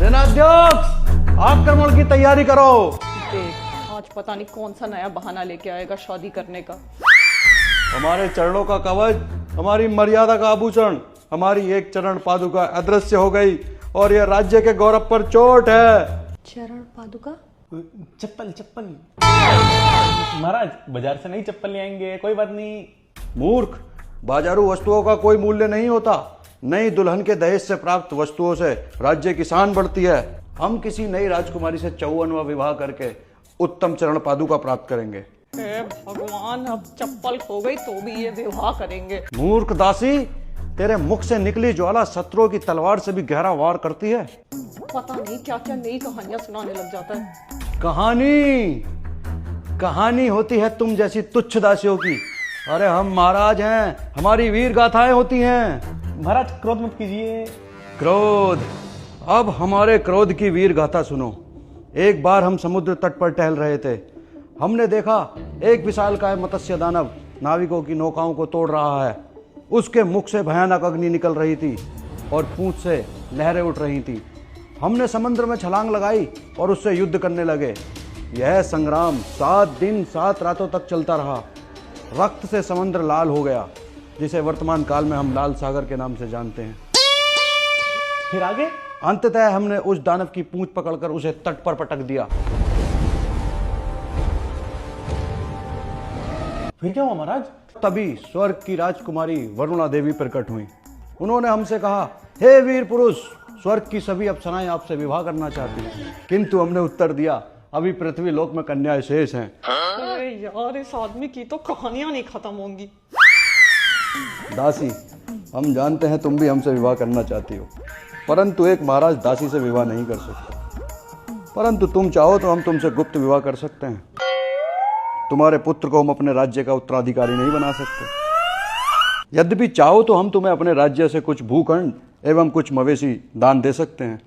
सेनाध्यक्ष, आक्रमण की तैयारी करो। देख, आज पता नहीं कौन सा नया बहाना लेके आएगा शादी करने का। हमारे चरणों का कवच, हमारी मर्यादा का आभूषण, हमारी एक चरण पादुका अदृश्य हो गई और यह राज्य के गौरव पर चोट है। चरण पादुका? चप्पल महाराज, बाजार से नई चप्पल ले आएंगे, कोई बात नहीं। मूर्ख, बाजारू वस्तुओं का कोई मूल्य नहीं होता। नई दुल्हन के दहेज से प्राप्त वस्तुओं से राज्य की शान बढ़ती है। हम किसी नई राजकुमारी से 54वां विवाह करके उत्तम चरण पादुका प्राप्त करेंगे। हे भगवान, अब चप्पल खो गई तो भी ये विवाह करेंगे। मूर्ख दासी, तेरे मुख से निकली ज्वाला शत्रुओं की तलवार से भी गहरा वार करती है। पता नहीं क्या क्या नई कहानियां सुनाने लग जाता है। कहानी होती है तुम जैसी तुच्छ दासियों की। अरे हम महाराज हैं, हमारी वीर गाथाएं होती हैं। महाराज क्रोध मत कीजिए। क्रोध? अब हमारे क्रोध की वीर गाथा सुनो। एक बार हम समुद्र तट पर टहल रहे थे। हमने देखा एक विशालकाय मत्स्य दानव नाविकों की नौकाओं को तोड़ रहा है। उसके मुख से भयानक अग्नि निकल रही थी और पूंछ से लहरें उठ रही थी। हमने समुद्र में छलांग लगाई और उससे युद्ध करने लगे। यह संग्राम 7 दिन 7 रातों तक चलता रहा। रक्त से समुद्र लाल हो गया, जिसे वर्तमान काल में हम लाल सागर के नाम से जानते हैं। फिर आगे? अंततः हमने उस दानव की पूंछ पकड़कर उसे तट पर पटक दिया। फिर क्या हुआ महाराज? तभी स्वर्ग की राजकुमारी वरुणा देवी प्रकट हुई। उन्होंने हमसे कहा, हे वीर पुरुष, स्वर्ग की सभी अप्सराएं आपसे विवाह करना चाहती हैं। किंतु हमने उत्तर दिया, अभी पृथ्वी लोक में कन्याएं शेष हैं। अरे यार, इस आदमी की तो कहानियां नहीं खत्म होंगी। दासी, हम जानते हैं तुम भी हमसे विवाह करना चाहती हो, परंतु एक महाराज दासी से विवाह नहीं कर सकते। परंतु तुम चाहो तो हम तुमसे गुप्त विवाह कर सकते हैं। तुम्हारे पुत्र को हम अपने राज्य का उत्तराधिकारी नहीं बना सकते। यद्यपि चाहो तो हम तुम्हें अपने राज्य से कुछ भूखंड एवं कुछ मवेशी दान दे सकते हैं।